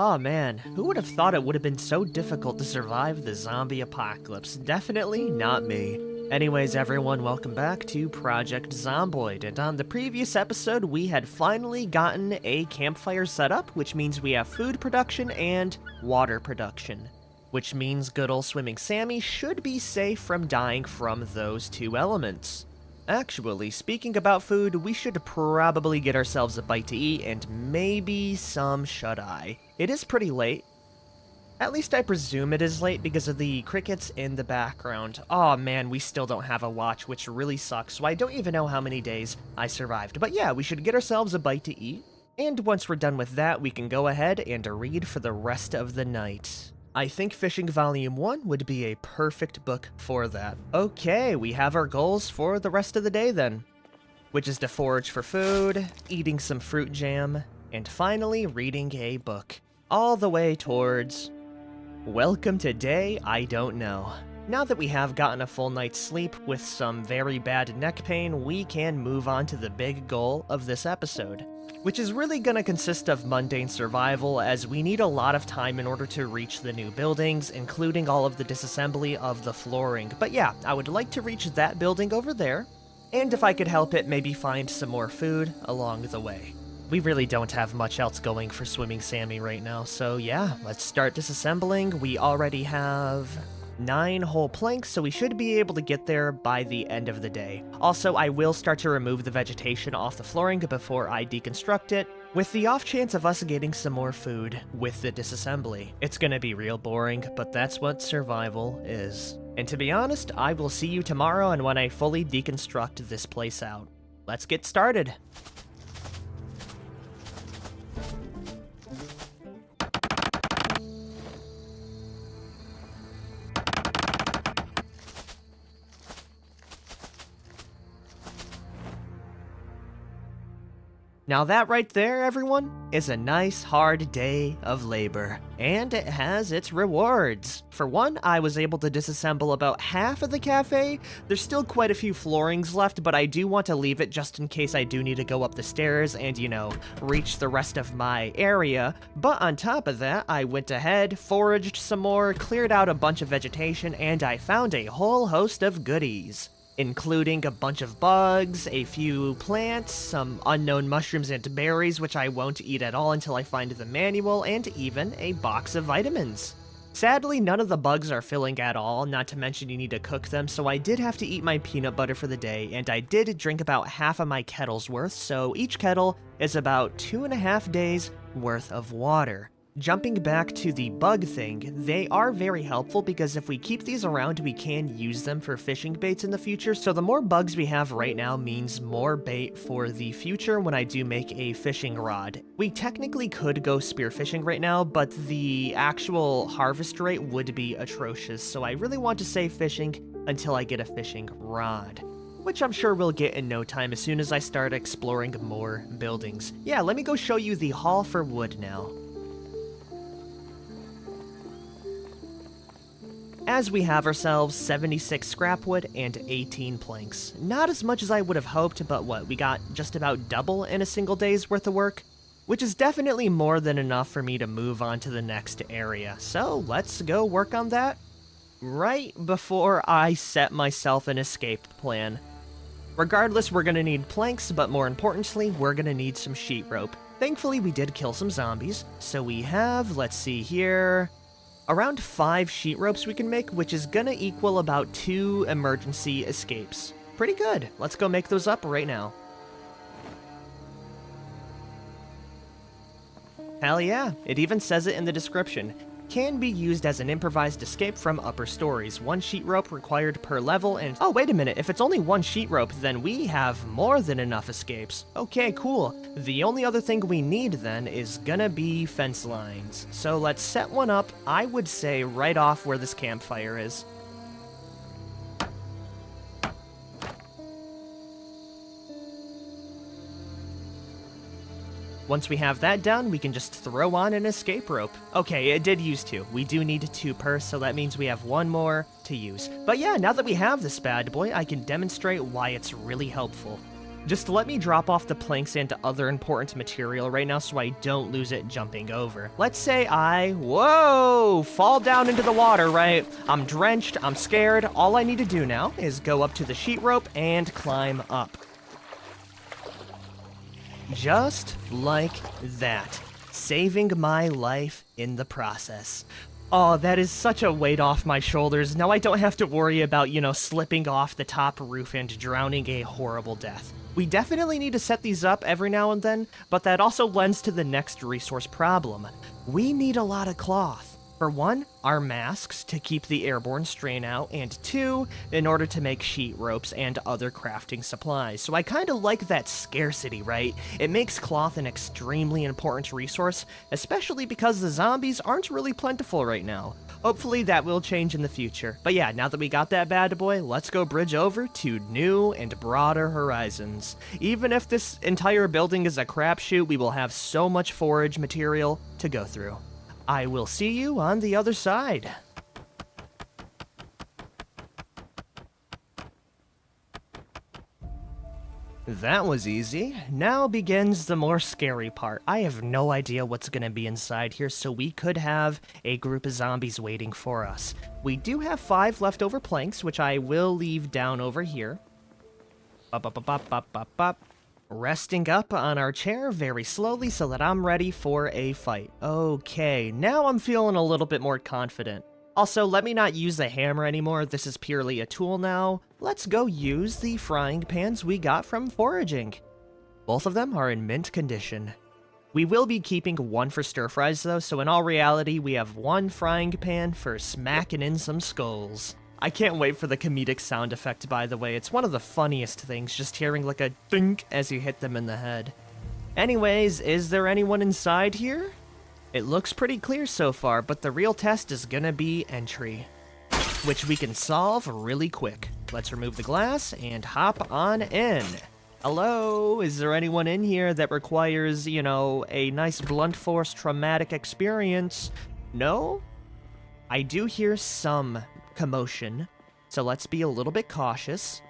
Oh man, who would have thought it would have been so difficult to survive the zombie apocalypse? Definitely not me. Anyways, everyone, welcome back to Project Zomboid, and on the previous episode, we had finally gotten a campfire setup, which means we have food production and water production. Which means good ol' swimming Sammy should be safe from dying from those two elements. Actually, speaking about food, we should probably get ourselves a bite to eat and maybe some shut-eye. It is pretty late. At least I presume it is late because of the crickets in the background. Aw man, we still don't have a watch, which really sucks, so I don't even know how many days I survived. But yeah, we should get ourselves a bite to eat. And once we're done with that, we can go ahead and read for the rest of the night. I think Fishing Volume 1 would be a perfect book for that. Okay, we have our goals for the rest of the day then. Which is to forage for food, eating some fruit jam, and finally reading a book. All the way towards... Welcome to Day I Don't Know. Now that we have gotten a full night's sleep with some very bad neck pain, we can move on to the big goal of this episode. Which is really gonna consist of mundane survival, as we need a lot of time in order to reach the new buildings, including all of the disassembly of the flooring. But yeah, I would like to reach that building over there, and if I could help it, maybe find some more food along the way. We really don't have much else going for Swimming Sammy right now, so yeah, let's start disassembling. We already have 9 whole planks, so we should be able to get there by the end of the day. Also, I will start to remove the vegetation off the flooring before I deconstruct it, with the off chance of us getting some more food with the disassembly. It's gonna be real boring, but that's what survival is. And to be honest, I will see you tomorrow and when I fully deconstruct this place out. Let's get started! Now that right there, everyone, is a nice hard day of labor, and it has its rewards. For one, I was able to disassemble about half of the cafe. There's still quite a few floorings left, but I do want to leave it just in case I do need to go up the stairs and, you know, reach the rest of my area. But on top of that, I went ahead, foraged some more, cleared out a bunch of vegetation, and I found a whole host of goodies, including a bunch of bugs, a few plants, some unknown mushrooms and berries which I won't eat at all until I find the manual, and even a box of vitamins. Sadly, none of the bugs are filling at all, not to mention you need to cook them, so I did have to eat my peanut butter for the day, and I did drink about half of my kettle's worth, so each kettle is about 2.5 days worth of water. Jumping back to the bug thing, they are very helpful because if we keep these around, we can use them for fishing baits in the future, so the more bugs we have right now means more bait for the future when I do make a fishing rod. We technically could go spearfishing right now, but the actual harvest rate would be atrocious, so I really want to save fishing until I get a fishing rod, which I'm sure we'll get in no time as soon as I start exploring more buildings. Yeah, let me go show you the haul for wood now. As we have ourselves 76 scrap wood and 18 planks. Not as much as I would have hoped, but what, we got just about double in a single day's worth of work? Which is definitely more than enough for me to move on to the next area, so let's go work on that right before I set myself an escape plan. Regardless, we're gonna need planks, but more importantly, we're gonna need some sheet rope. Thankfully, we did kill some zombies, so we have, let's see here, around 5 sheet ropes we can make, which is gonna equal about 2 emergency escapes. Pretty good. Let's go make those up right now. Hell yeah, it even says it in the description. Can be used as an improvised escape from upper stories. 1 sheet rope required per level, and oh wait a minute, if it's only 1 sheet rope, then we have more than enough escapes. Okay, cool. The only other thing we need then is gonna be fence lines. So let's set one up, I would say right off where this campfire is. Once we have that done, we can just throw on an escape rope. Okay, it did use 2. We do need 2 per, so that means we have 1 more to use. But yeah, now that we have this bad boy, I can demonstrate why it's really helpful. Just let me drop off the planks and other important material right now so I don't lose it jumping over. Let's say whoa, fall down into the water, right? I'm drenched, I'm scared. All I need to do now is go up to the sheet rope and climb up. Just like that. Saving my life in the process. Oh, that is such a weight off my shoulders. Now I don't have to worry about, slipping off the top roof and drowning a horrible death. We definitely need to set these up every now and then, but that also lends to the next resource problem. We need a lot of cloth. For one, our masks to keep the airborne strain out, and two, in order to make sheet ropes and other crafting supplies. So I kinda like that scarcity, right? It makes cloth an extremely important resource, especially because the zombies aren't really plentiful right now. Hopefully that will change in the future. But yeah, now that we got that bad boy, let's go bridge over to new and broader horizons. Even if this entire building is a crapshoot, we will have so much forage material to go through. I will see you on the other side. That was easy. Now begins the more scary part. I have no idea what's gonna be inside here, so we could have a group of zombies waiting for us. We do have 5 leftover planks, which I will leave down over here. Resting up on our chair very slowly so that I'm ready for a fight. Okay, now I'm feeling a little bit more confident. Also, let me not use the hammer anymore. This is purely a tool now. Let's go use the frying pans we got from Foraging. Both of them are in mint condition. We will be keeping one for stir fries though, so in all reality, we have one frying pan for smacking in some skulls. I can't wait for the comedic sound effect, by the way. It's one of the funniest things, just hearing like a dink as you hit them in the head. Anyways, is there anyone inside here? It looks pretty clear so far, but the real test is gonna be entry, which we can solve really quick. Let's remove the glass and hop on in. Hello, is there anyone in here that requires, a nice blunt force traumatic experience? No? I do hear some commotion, so let's be a little bit cautious.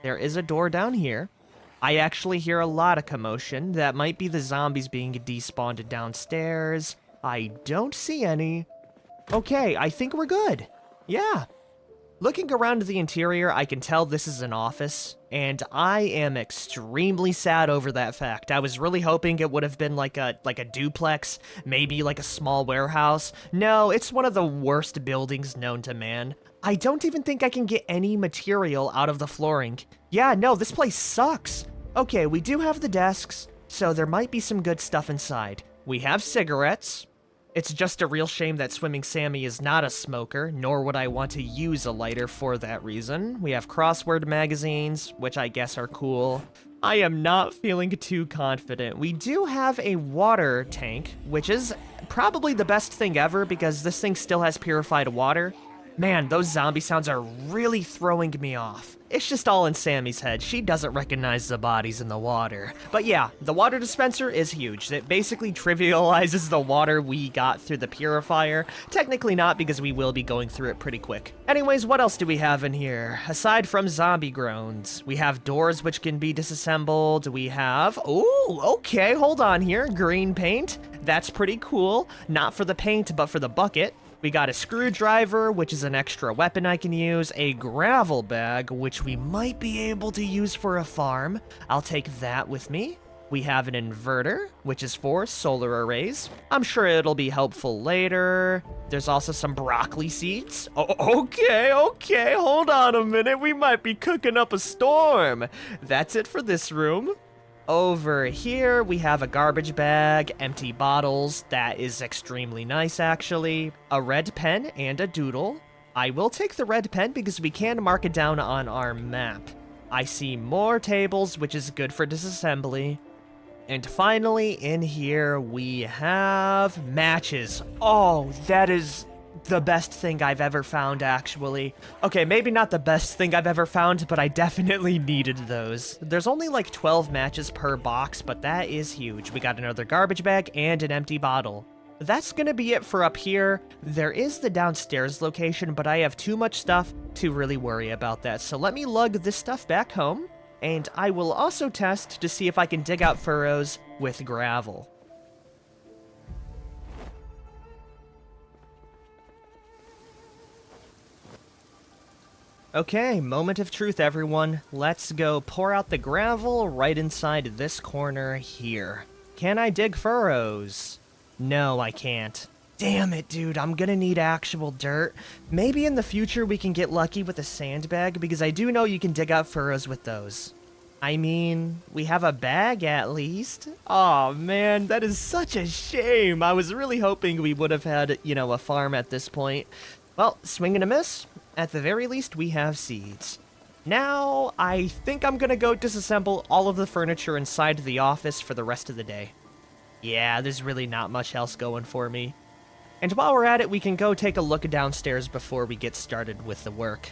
There is a door down here. I actually hear a lot of commotion. That might be the zombies being despawned downstairs. I don't see any. Okay, I think we're good. Yeah. Looking around the interior, I can tell this is an office, and I am extremely sad over that fact. I was really hoping it would have been like a duplex, maybe like a small warehouse. No, it's one of the worst buildings known to man. I don't even think I can get any material out of the flooring. Yeah, no, this place sucks. Okay, we do have the desks, so there might be some good stuff inside. We have cigarettes. It's just a real shame that Swimming Sammy is not a smoker, nor would I want to use a lighter for that reason. We have crossword magazines, which I guess are cool. I am not feeling too confident. We do have a water tank, which is probably the best thing ever because this thing still has purified water. Man, those zombie sounds are really throwing me off. It's just all in Sammy's head. She doesn't recognize the bodies in the water. But yeah, the water dispenser is huge. It basically trivializes the water we got through the purifier. Technically not, because we will be going through it pretty quick. Anyways, what else do we have in here? Aside from zombie groans, we have doors which can be disassembled. We have... Ooh, okay, hold on here. Green paint. That's pretty cool. Not for the paint, but for the bucket. We got a screwdriver, which is an extra weapon I can use, a gravel bag, which we might be able to use for a farm. I'll take that with me. We have an inverter, which is for solar arrays. I'm sure it'll be helpful later. There's also some broccoli seeds. Oh, okay, hold on a minute. We might be cooking up a storm. That's it for this room. Over here, we have a garbage bag, empty bottles. That is extremely nice, actually. A red pen and a doodle. I will take the red pen because we can mark it down on our map. I see more tables, which is good for disassembly. And finally, in here, we have matches. Oh, that is the best thing I've ever found, actually. Okay, maybe not the best thing I've ever found, but I definitely needed those. There's only like 12 matches per box, but that is huge. We got another garbage bag and an empty bottle. That's gonna be it for up here. There is the downstairs location, but I have too much stuff to really worry about that. So let me lug this stuff back home, and I will also test to see if I can dig out furrows with gravel. Okay, moment of truth, everyone. Let's go pour out the gravel right inside this corner here. Can I dig furrows? No, I can't. Damn it, dude, I'm gonna need actual dirt. Maybe in the future we can get lucky with a sandbag, because I do know you can dig out furrows with those. I mean, we have a bag at least. Oh man, that is such a shame. I was really hoping we would have had, a farm at this point. Well, swing and a miss. At the very least, we have seeds. Now, I think I'm gonna go disassemble all of the furniture inside the office for the rest of the day. Yeah, there's really not much else going for me. And while we're at it, we can go take a look downstairs before we get started with the work.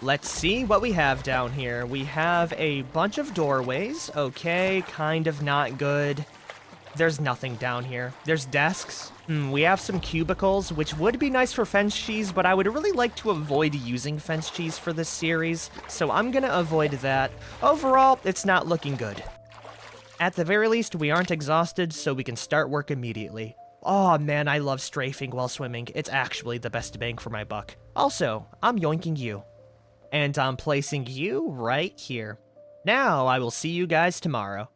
Let's see what we have down here. We have a bunch of doorways. Okay, kind of not good. There's nothing down here. There's desks. We have some cubicles, which would be nice for fence cheese, but I would really like to avoid using fence cheese for this series, so I'm gonna avoid that. Overall, it's not looking good. At the very least, we aren't exhausted, so we can start work immediately. Oh man, I love strafing while swimming. It's actually the best bang for my buck. Also, I'm yoinking you. And I'm placing you right here. Now, I will see you guys tomorrow.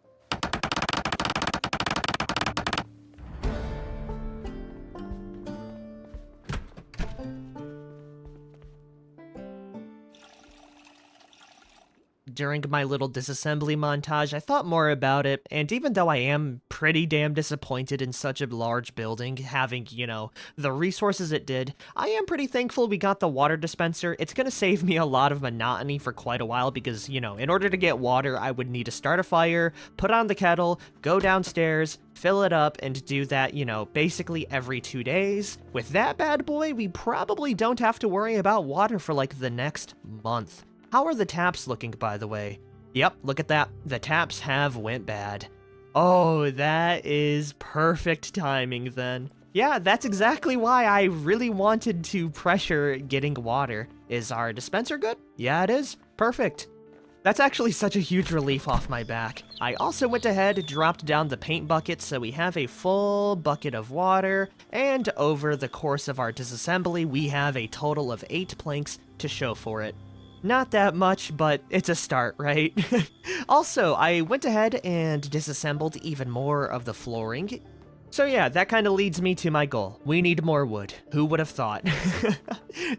During my little disassembly montage, I thought more about it, and even though I am pretty damn disappointed in such a large building having, the resources it did, I am pretty thankful we got the water dispenser. It's gonna save me a lot of monotony for quite a while because, in order to get water, I would need to start a fire, put on the kettle, go downstairs, fill it up, and do that, basically every 2 days. With that bad boy, we probably don't have to worry about water for like the next month. How are the taps looking, by the way? Yep, look at that. The taps have went bad. Oh, that is perfect timing then. Yeah, that's exactly why I really wanted to pressure getting water. Is our dispenser good? Yeah, it is. Perfect. That's actually such a huge relief off my back. I also went ahead, dropped down the paint bucket so we have a full bucket of water, and over the course of our disassembly, we have a total of 8 planks to show for it. Not that much, but it's a start, right? Also, I went ahead and disassembled even more of the flooring. So yeah, that kind of leads me to my goal. We need more wood. Who would have thought?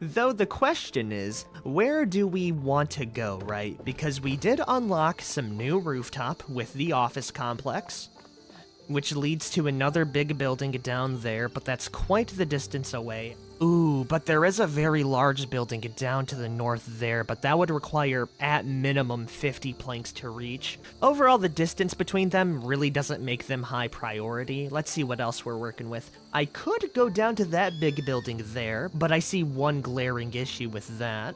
Though the question is, where do we want to go, right? Because we did unlock some new rooftop with the office complex, which leads to another big building down there, but that's quite the distance away. Ooh, but there is a very large building down to the north there, but that would require, at minimum, 50 planks to reach. Overall, the distance between them really doesn't make them high priority. Let's see what else we're working with. I could go down to that big building there, but I see one glaring issue with that,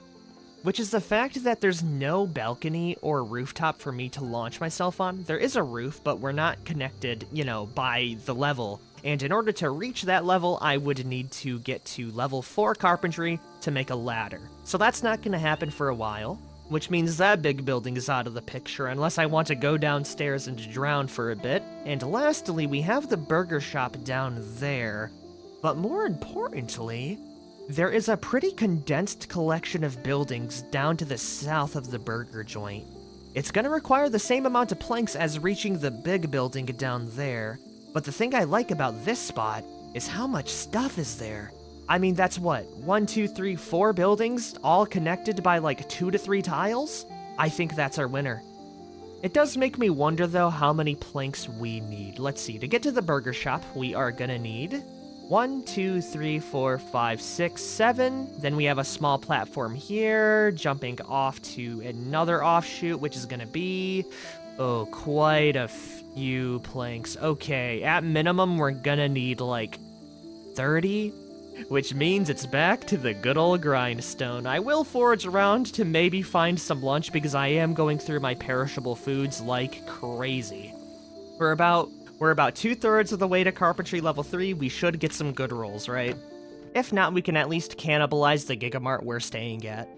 which is the fact that there's no balcony or rooftop for me to launch myself on. There is a roof, but we're not connected, by the level. And in order to reach that level, I would need to get to level 4 carpentry to make a ladder. So that's not going to happen for a while, which means that big building is out of the picture unless I want to go downstairs and drown for a bit. And lastly, we have the burger shop down there. But more importantly, there is a pretty condensed collection of buildings down to the south of the burger joint. It's going to require the same amount of planks as reaching the big building down there. But the thing I like about this spot is how much stuff is there. I mean, that's what, 1, 2, 3, 4 buildings, all connected by like 2 to 3 tiles? I think that's our winner. It does make me wonder though how many planks we need. Let's see, to get to the burger shop, we are gonna need 1, 2, 3, 4, 5, 6, 7. Then we have a small platform here, jumping off to another offshoot, which is gonna be, quite a few planks. Okay, at minimum, we're gonna need like 30, which means it's back to the good old grindstone. I will forage around to maybe find some lunch because I am going through my perishable foods like crazy. We're about 2/3 of the way to carpentry level 3. We should get some good rolls, right? If not, we can at least cannibalize the Gigamart we're staying at.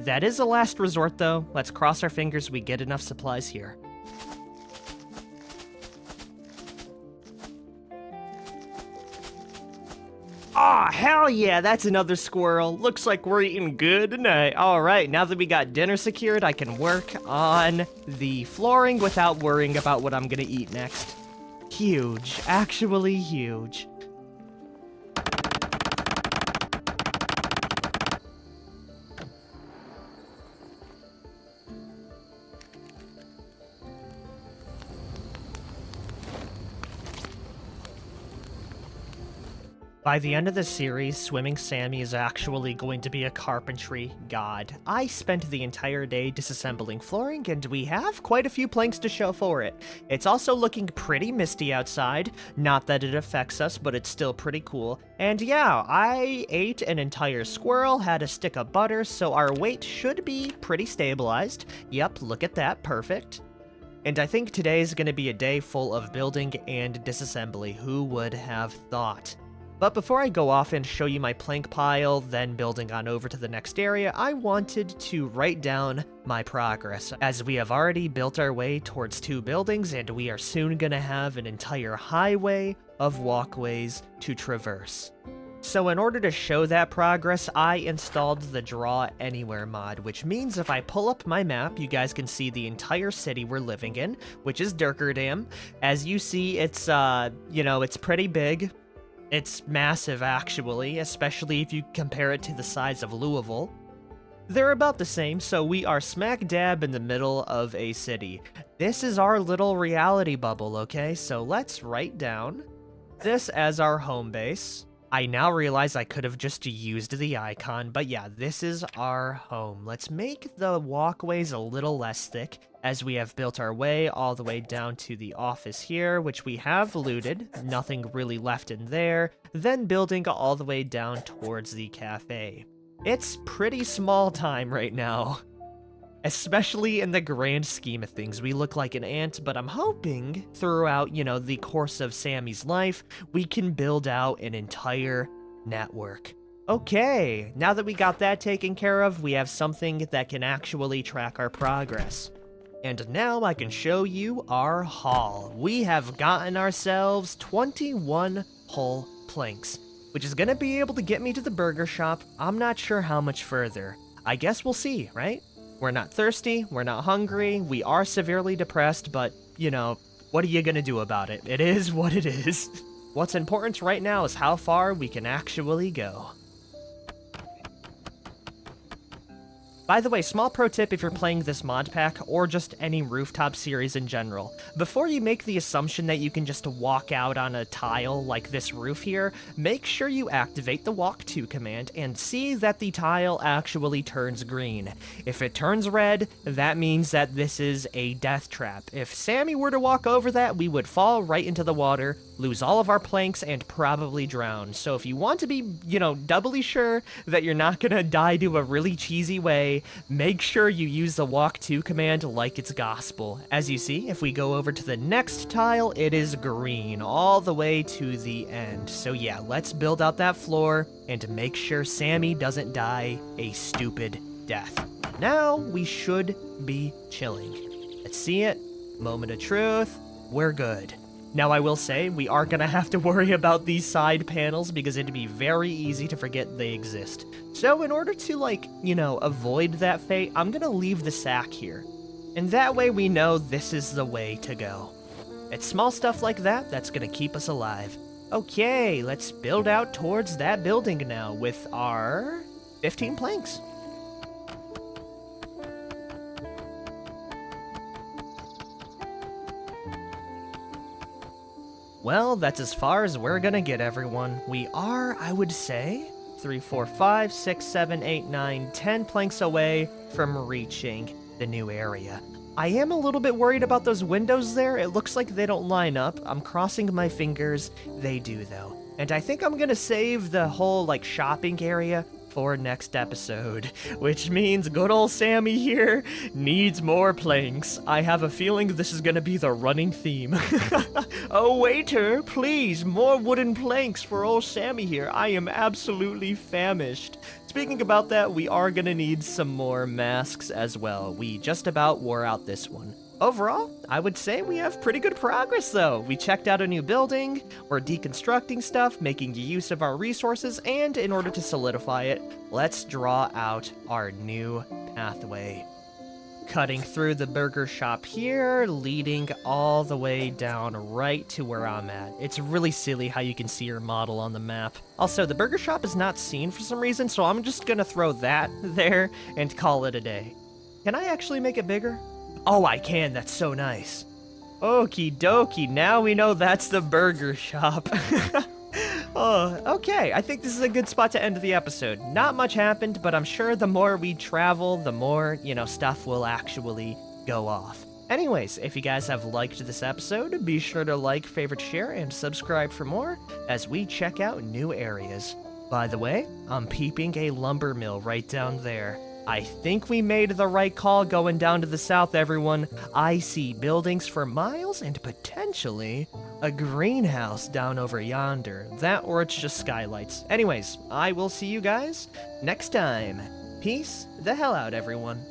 That is a last resort though. Let's cross our fingers we get enough supplies here. Aw, oh, hell yeah, that's another squirrel. Looks like we're eating good tonight. Alright, now that we got dinner secured, I can work on the flooring without worrying about what I'm gonna eat next. Huge. Actually huge. By the end of the series, Swimming Sammy is actually going to be a carpentry god. I spent the entire day disassembling flooring, and we have quite a few planks to show for it. It's also looking pretty misty outside. Not that it affects us, but it's still pretty cool. And yeah, I ate an entire squirrel, had a stick of butter, so our weight should be pretty stabilized. Yep, look at that, perfect. And I think today is going to be a day full of building and disassembly. Who would have thought? But before I go off and show you my plank pile, then building on over to the next area, I wanted to write down my progress, as we have already built our way towards 2 buildings, and we are soon gonna have an entire highway of walkways to traverse. So in order to show that progress, I installed the Draw Anywhere mod, which means if I pull up my map, you guys can see the entire city we're living in, which is Durkerdam. As you see, it's, it's pretty big. It's massive, actually, especially if you compare it to the size of Louisville. They're about the same, so we are smack dab in the middle of a city. This is our little reality bubble, okay? So let's write down this as our home base. I now realize I could have just used the icon, but yeah, this is our home. Let's make the walkways a little less thick, as we have built our way all the way down to the office here, which we have looted, nothing really left in there, then building all the way down towards the cafe. It's pretty small time right now. Especially in the grand scheme of things, we look like an ant, but I'm hoping throughout, the course of Sammy's life, we can build out an entire network. Okay, now that we got that taken care of, we have something that can actually track our progress. And now I can show you our haul. We have gotten ourselves 21 whole planks, which is gonna be able to get me to the burger shop. I'm not sure how much further. I guess we'll see, right? We're not thirsty, we're not hungry, we are severely depressed, but, what are you gonna do about it? It is what it is. What's important right now is how far we can actually go. By the way, small pro tip if you're playing this mod pack, or just any rooftop series in general. Before you make the assumption that you can just walk out on a tile like this roof here, make sure you activate the walk to command and see that the tile actually turns green. If it turns red, that means that this is a death trap. If Sammy were to walk over that, we would fall right into the water, lose all of our planks, and probably drown. So if you want to be, doubly sure that you're not gonna die to a really cheesy way, make sure you use the walk to command like it's gospel. As you see, if we go over to the next tile, it is green all the way to the end. So yeah, let's build out that floor and make sure Sammy doesn't die a stupid death. Now we should be chilling. Let's see it. Moment of truth. We're good. Now I will say, we are gonna have to worry about these side panels because it'd be very easy to forget they exist. So in order to avoid that fate, I'm gonna leave the sack here. And that way we know this is the way to go. It's small stuff like that that's gonna keep us alive. Okay, let's build out towards that building now with our 15 planks. Well, that's as far as we're gonna get, everyone. We are, I would say, 3, 4, 5, 6, 7, 8, 9, 10 planks away from reaching the new area. I am a little bit worried about those windows there. It looks like they don't line up. I'm crossing my fingers. They do, though. And I think I'm gonna save the whole, shopping area for next episode, which means good old Sammy here needs more planks. I have a feeling this is gonna be the running theme. Oh, waiter, please, more wooden planks for old Sammy here. I am absolutely famished. Speaking about that, we are gonna need some more masks as well. We just about wore out this one. Overall, I would say we have pretty good progress though. We checked out a new building, we're deconstructing stuff, making use of our resources, and in order to solidify it, let's draw out our new pathway. Cutting through the burger shop here, leading all the way down right to where I'm at. It's really silly how you can see your model on the map. Also, the burger shop is not seen for some reason, so I'm just gonna throw that there and call it a day. Can I actually make it bigger? Oh, I can. That's so nice. Okie dokie. Now we know that's the burger shop. Oh, okay. I think this is a good spot to end the episode. Not much happened, but I'm sure the more we travel, the more, stuff will actually go off. Anyways, if you guys have liked this episode, be sure to like, favorite, share, and subscribe for more as we check out new areas. By the way, I'm peeping a lumber mill right down there. I think we made the right call going down to the south, everyone. I see buildings for miles and potentially a greenhouse down over yonder. That or it's just skylights. Anyways, I will see you guys next time. Peace the hell out, everyone.